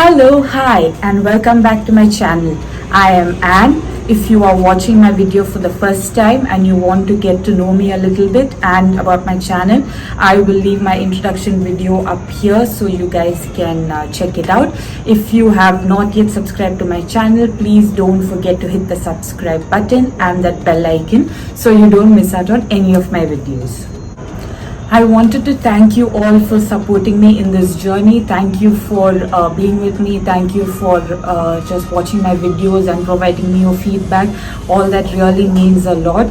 Hello, hi, and welcome back to my channel. I am Anne. If you are watching my video for the first time and you want to get to know me a little bit and about my channel, I will leave my introduction video up here so you guys can check it out. If you have not yet subscribed to my channel, please don't forget to hit the subscribe button and that bell icon so you don't miss out on any of my videos. I wanted to thank you all for supporting me in this journey. Thank you for being with me. Thank you for just watching my videos and providing me your feedback. All that really means a lot.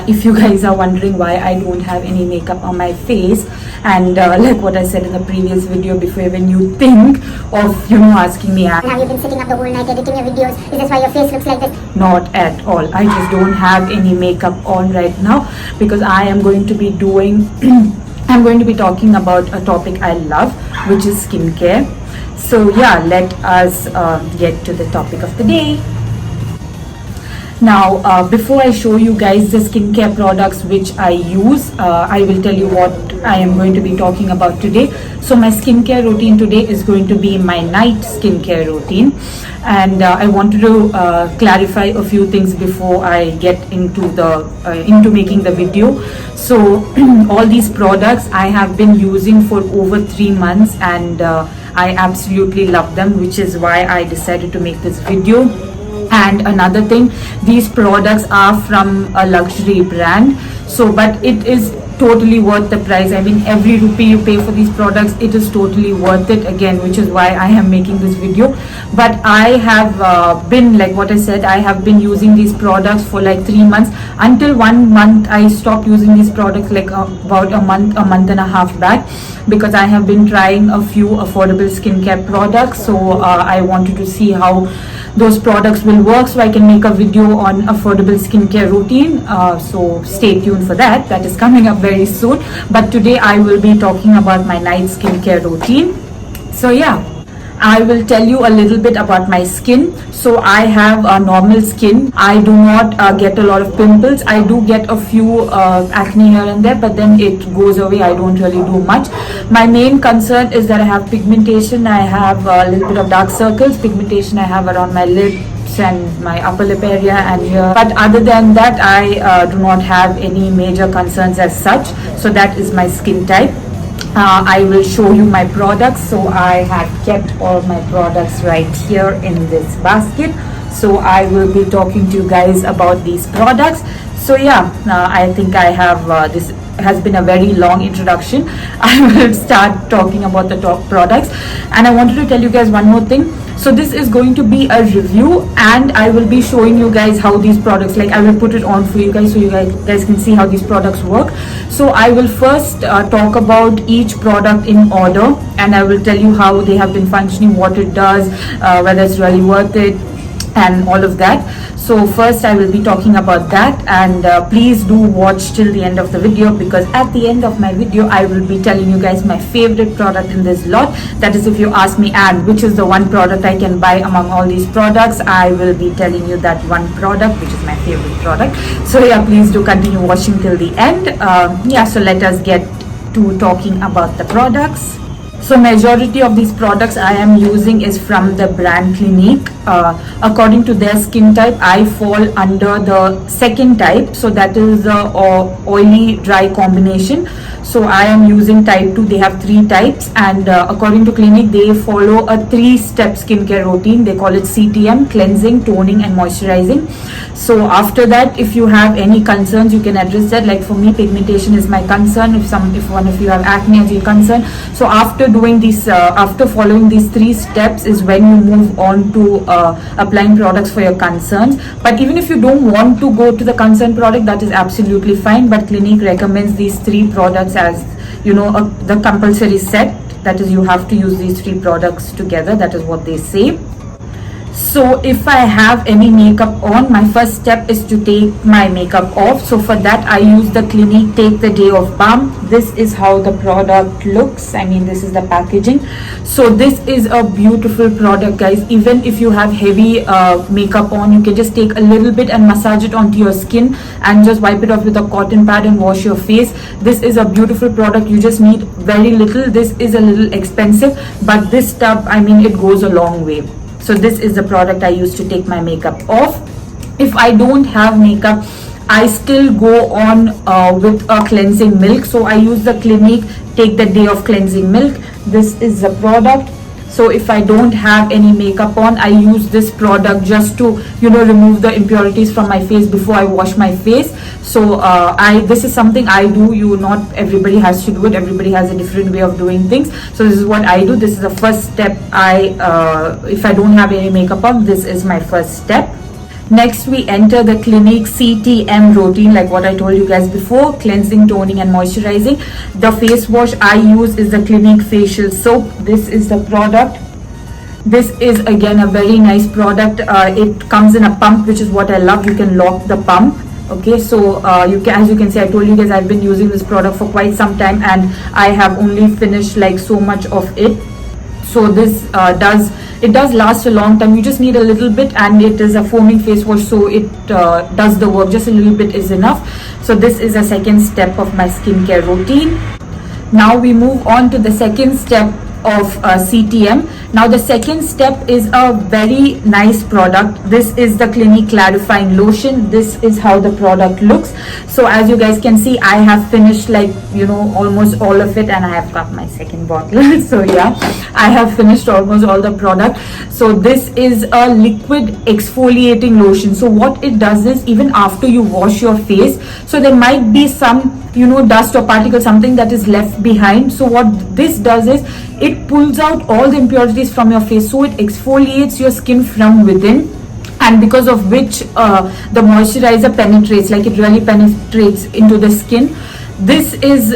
If you guys are wondering why I don't have any makeup on my face, and like what I said in the previous video, before even you think of asking me, have you been sitting up the whole night editing your videos? Is this why your face looks like this? Not at all. I just don't have any makeup on right now because I am going to be doing I'm going to be talking about a topic I love, which is skincare. So yeah, let us get to the topic of the day. Now, before I show you guys the skincare products which I use, I will tell you what I am going to be talking about today. So my skincare routine today is going to be my night skincare routine. And I wanted to clarify a few things before I get into making the video. So all these products I have been using for over 3 months and I absolutely love them, which is why I decided to make this video. And another thing, these products are from a luxury brand, but it is totally worth the price. I mean, every rupee you pay for these products, it is totally worth it again, which is why I am making this video. But I have been, like what I said, I have been using these products for like 3 months. Until 1 month I stopped using these products, like about a month and a half back, because I have been trying a few affordable skincare products. So I wanted to see how those products will work, so I can make a video on affordable skincare routine. So stay tuned for that. That is coming up very soon. But today I will be talking about my night skincare routine. So yeah, I will tell you a little bit about my skin. So I have a normal skin. I do not get a lot of pimples. I do get a few acne here and there, but then it goes away. I don't really do much. My main concern is that I have pigmentation. I have a little bit of dark circles. Pigmentation I have around my lips and my upper lip area and here. But other than that, I do not have any major concerns as such. So that is my skin type. I will show you my products. So I have kept all my products right here in this basket. So I will be talking to you guys about these products. So yeah, I think I have this has been a very long introduction. I will start talking about the top products, and I wanted to tell you guys one more thing. So this is going to be a review, and I will be showing you guys how these products, like I will put it on for you guys so you guys can see how these products work. So I will first talk about each product in order, and I will tell you how they have been functioning, what it does, whether it's really worth it, and all of that. So first I will be talking about that, and please do watch till the end of the video, because at the end of my video I will be telling you guys my favorite product in this lot. That is, if you ask me, and which is the one product I can buy among all these products, I will be telling you that one product which is my favorite product. So yeah, please do continue watching till the end. Yeah, so let us get to talking about the products. So majority of these products I am using is from the brand Clinique. According to their skin type, I fall under the second type. So that is the oily dry combination. So I am using type 2. They have 3 types, and according to Clinique, they follow a 3-step skincare routine. They call it CTM: cleansing, toning and moisturizing. So after that, if you have any concerns, you can address that. Like for me, pigmentation is my concern. If one of you have acne as your concern, so after doing this, after following these 3 steps is when you move on to applying products for your concerns. But even if you don't want to go to the concern product, that is absolutely fine. But Clinique recommends these 3 products as the compulsory set. That is, you have to use these 3 products together. That is what they say. So if I have any makeup on, my first step is to take my makeup off. So for that I use the Clinique Take the Day Off Balm. This is how the product looks. I mean, this is the packaging. So this is a beautiful product, guys. Even if you have heavy makeup on, you can just take a little bit and massage it onto your skin and just wipe it off with a cotton pad and wash your face. This is a beautiful product. You just need very little. This is a little expensive, but this stuff, I mean, it goes a long way. So this is the product I use to take my makeup off. If I don't have makeup, I still go on with a cleansing milk. So I use the Clinique Take the Day Off Cleansing Milk. This is the product. So if I don't have any makeup on, I use this product just to, you know, remove the impurities from my face before I wash my face. So this is something I do. Not everybody has to do it. Everybody has a different way of doing things. So this is what I do. This is the first step. If I don't have any makeup on, this is my first step. Next, we enter the Clinique CTM routine, like what I told you guys before: cleansing, toning and moisturizing. The face wash I use is the Clinique facial soap. This is the product. This is again a very nice product. It comes in a pump, which is what I love. You can lock the pump. Okay, so as you can see, I told you guys I've been using this product for quite some time and I have only finished like so much of it. So this does last a long time. You just need a little bit, and it is a foaming face wash, so it does the work. Just a little bit is enough. So this is a second step of my skincare routine. Now we move on to the second step of CTM. Now the second step is a very nice product. This is the Clinique Clarifying Lotion. This is how the product looks. So as you guys can see, I have finished almost all of it, and I have got my second bottle. So yeah, I have finished almost all the product. So this is a liquid exfoliating lotion. So what it does is, even after you wash your face, so there might be some dust or particle, something that is left behind. So what this does is, it pulls out all the impurities from your face, so it exfoliates your skin from within, and because of which the moisturizer penetrates, like it really penetrates into the skin. This is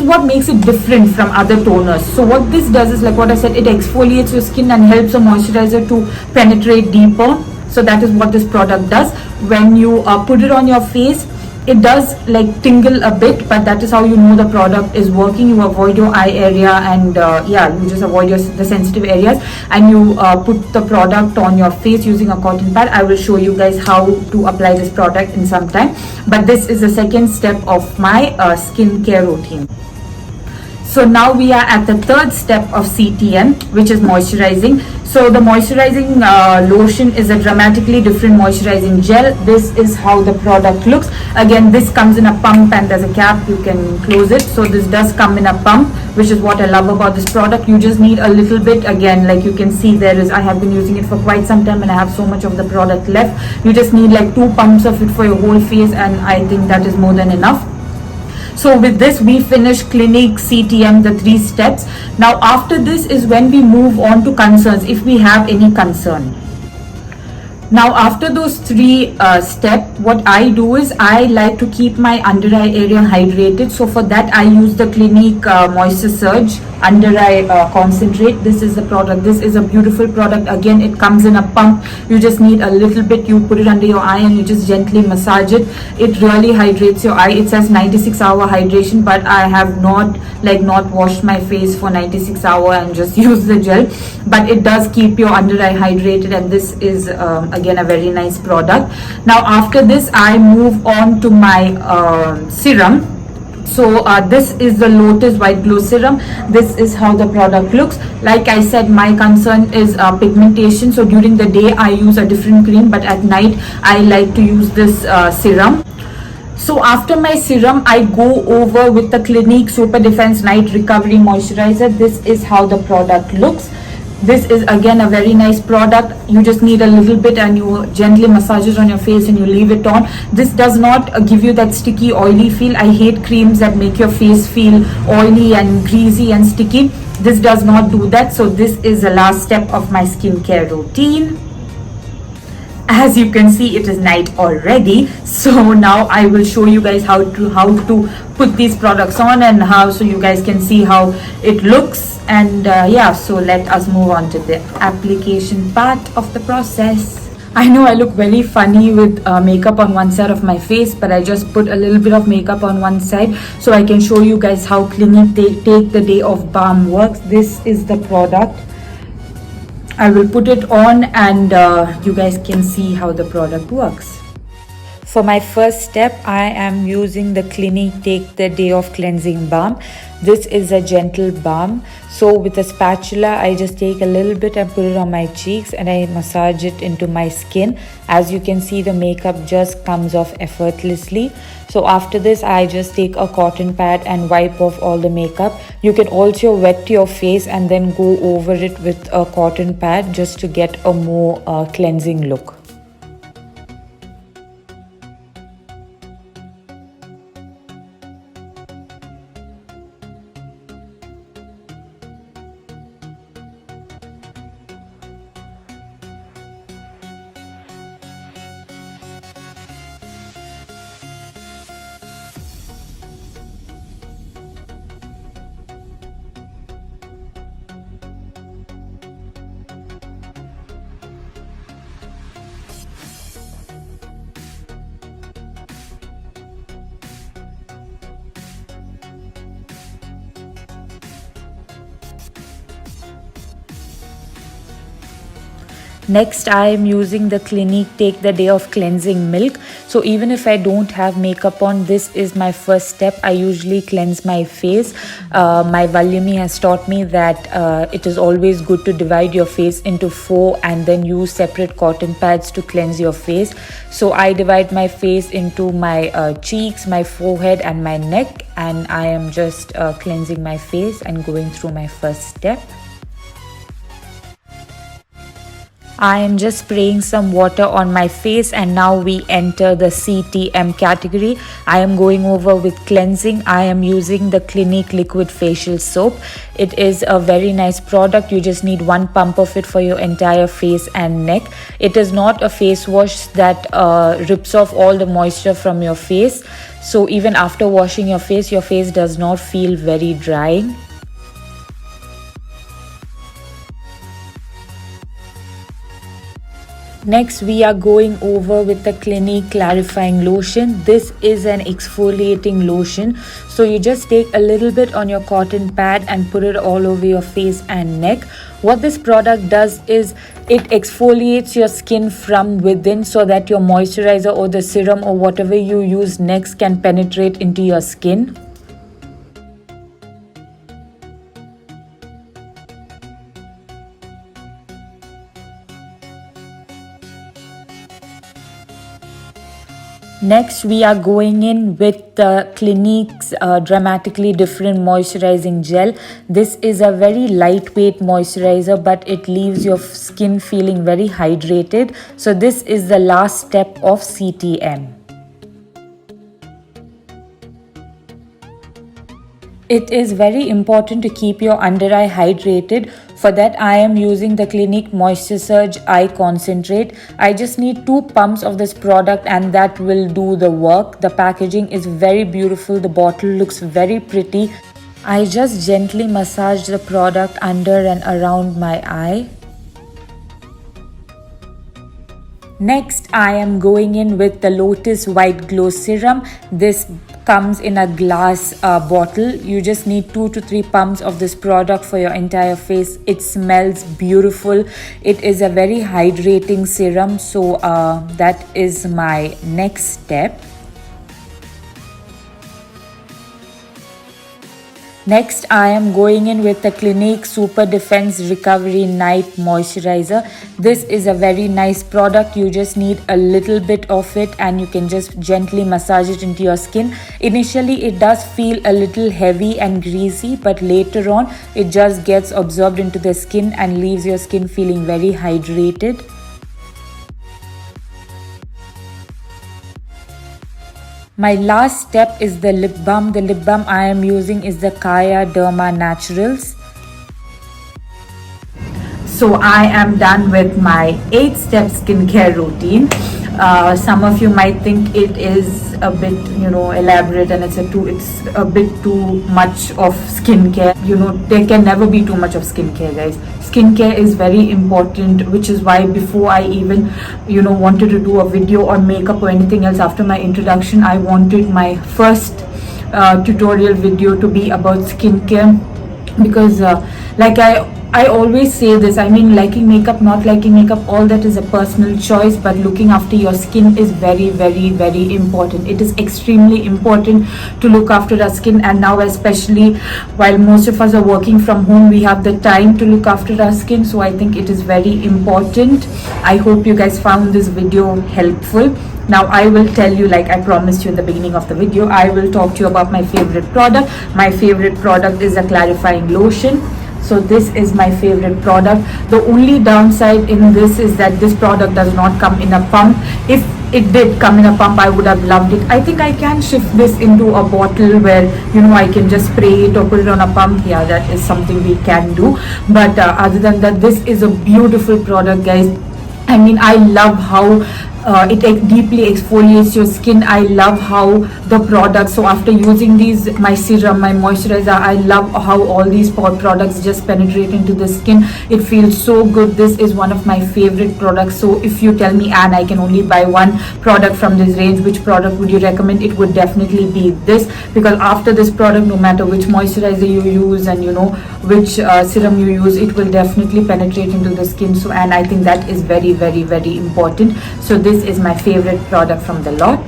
what makes it different from other toners. So what this does is, like what I said, it exfoliates your skin and helps the moisturizer to penetrate deeper. So that is what this product does. When you put it on your face, it does like tingle a bit, but that is how you know the product is working. You avoid your eye area, and you just avoid the sensitive areas, and you put the product on your face using a cotton pad. I will show you guys how to apply this product in some time, but this is the second step of my skincare routine. So now we are at the third step of CTM, which is moisturizing. So the moisturizing lotion is a dramatically different moisturizing gel. This is how the product looks. Again, this comes in a pump and there's a cap, you can close it. So this does come in a pump, which is what I love about this product. You just need a little bit. Again, like you can see, I have been using it for quite some time and I have so much of the product left. You just need like 2 pumps of it for your whole face, and I think that is more than enough. So with this, we finish Clinique CTM, the 3 steps. Now after this is when we move on to concerns, if we have any concern. Now after those 3 steps, what I do is, I like to keep my under eye area hydrated. So for that, I use the Clinique Moisture Surge Under Eye Concentrate. This is the product. This is a beautiful product. Again, it comes in a pump. You just need a little bit. You put it under your eye and you just gently massage it. It really hydrates your eye. It says 96-hour hydration, but I have not washed my face for 96 hours and just use the gel. But it does keep your under eye hydrated, and this is again a very nice product. Now after this, I move on to my serum. So this is the Lotus White Glow Serum. This is how the product looks. Like I said, my concern is pigmentation. So during the day, I use a different cream, but at night, I like to use this serum. So after my serum, I go over with the Clinique Super Defense Night Recovery Moisturizer. This is how the product looks. This is again a very nice product. You just need a little bit and you gently massage it on your face and you leave it on. This does not give you that sticky, oily feel. I hate creams that make your face feel oily and greasy and sticky. This does not do that. So this is the last step of my skincare routine. As you can see, it is night already. So now I will show you guys how to put these products on, and how, so you guys can see how it looks. And yeah, so let us move on to the application part of the process. I know I look very funny with makeup on one side of my face, but I just put a little bit of makeup on one side so I can show you guys how Clinique Take the Day Off Balm works. This is the product. I will put it on, and you guys can see how the product works. For my first step, I am using the Clinique Take the Day Off Cleansing Balm. This is a gentle balm. So with a spatula, I just take a little bit and put it on my cheeks, and I massage it into my skin. As you can see, the makeup just comes off effortlessly. So after this, I just take a cotton pad and wipe off all the makeup. You can also wet your face and then go over it with a cotton pad just to get a more cleansing look. Next, I am using the Clinique Take the Day Off Cleansing Milk. So even if I don't have makeup on, this is my first step. I usually cleanse my face. My Valyumi has taught me that it is always good to divide your face into 4 and then use separate cotton pads to cleanse your face. So I divide my face into my cheeks, my forehead and my neck, and I am just cleansing my face and going through my first step. I am just spraying some water on my face, and now we enter the CTM category. I am going over with cleansing. I am using the Clinique Liquid Facial Soap. It is a very nice product. You just need 1 pump of it for your entire face and neck. It is not a face wash that rips off all the moisture from your face. So even after washing your face does not feel very drying. Next, we are going over with the Clinique Clarifying Lotion. This is an exfoliating lotion. So you just take a little bit on your cotton pad and put it all over your face and neck. What this product does is it exfoliates your skin from within so that your moisturizer or the serum or whatever you use next can penetrate into your skin. Next, we are going in with the Clinique's Dramatically Different Moisturizing Gel. This is a very lightweight moisturizer, but it leaves your skin feeling very hydrated. So this is the last step of CTM. It is very important to keep your under eye hydrated. For that, I am using the Clinique Moisture Surge Eye Concentrate. I just need 2 pumps of this product and that will do the work. The packaging is very beautiful. The bottle looks very pretty. I just gently massage the product under and around my eye. Next, I am going in with the Lotus White Glow Serum. This comes in a glass bottle. You just need 2 to 3 pumps of this product for your entire face. It smells beautiful. It is a very hydrating serum. So that is my next step. Next, I am going in with the Clinique Super Defense Recovery Night Moisturizer. This is a very nice product. You just need a little bit of it and you can just gently massage it into your skin. Initially, it does feel a little heavy and greasy, but later on, it just gets absorbed into the skin and leaves your skin feeling very hydrated. My last step is the lip balm. The lip balm I am using is the Kaya Derma Naturals. So I am done with my 8-step skincare routine. Some of you might think it is a bit, elaborate, and it's a bit too much of skincare. There can never be too much of skincare, guys. Skincare is very important, which is why before I even, wanted to do a video on makeup or anything else after my introduction, I wanted my first tutorial video to be about skincare, because like I always say this, I mean, liking makeup, not liking makeup, all that is a personal choice, but looking after your skin is very, very, very important. It is extremely important to look after our skin, and now especially while most of us are working from home, we have the time to look after our skin, so I think it is very important. I hope you guys found this video helpful. Now I will tell you, like I promised you in the beginning of the video, I will talk to you about my favorite product. My favorite product is a clarifying lotion. So this is my favorite product. The only downside in this is that this product does not come in a pump. If it did come in a pump, I would have loved it. I think I can shift this into a bottle where I can just spray it or put it on a pump. Yeah, that is something we can do. But other than that, this is a beautiful product, guys. I mean, I love how it deeply exfoliates your skin. I love how the product, so after using these, my serum, my moisturizer, I love how all these products just penetrate into the skin. It feels so good. This is one of my favorite products. So if you tell me, Anne, I can only buy one product from this range, which product would you recommend? It would definitely be this, because after this product, no matter which moisturizer you use and which serum you use, it will definitely penetrate into the skin. So, and I think that is very, very, very important. So this is my favorite product from the lot.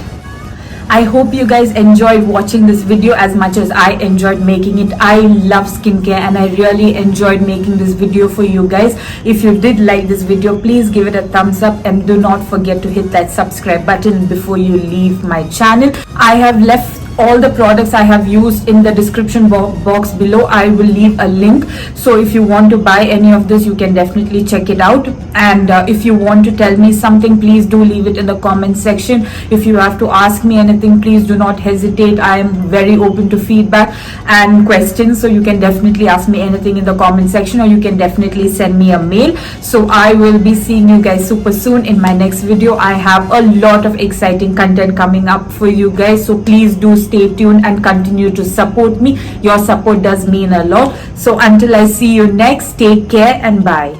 I hope you guys enjoyed watching this video as much as I enjoyed making it. I love skincare and I really enjoyed making this video for you guys. If you did like this video, please give it a thumbs up and do not forget to hit that subscribe button before you leave my channel. I have left all the products I have used in the description box below. I will leave a link, so if you want to buy any of this, you can definitely check it out. And if you want to tell me something, please do leave it in the comment section. If you have to ask me anything, please do not hesitate. I am very open to feedback and questions, so you can definitely ask me anything in the comment section, or you can definitely send me a mail. So I will be seeing you guys super soon in my next video. I have a lot of exciting content coming up for you guys, so please do stay tuned and continue to support me. Your support does mean a lot. So until I see you next, take care and bye.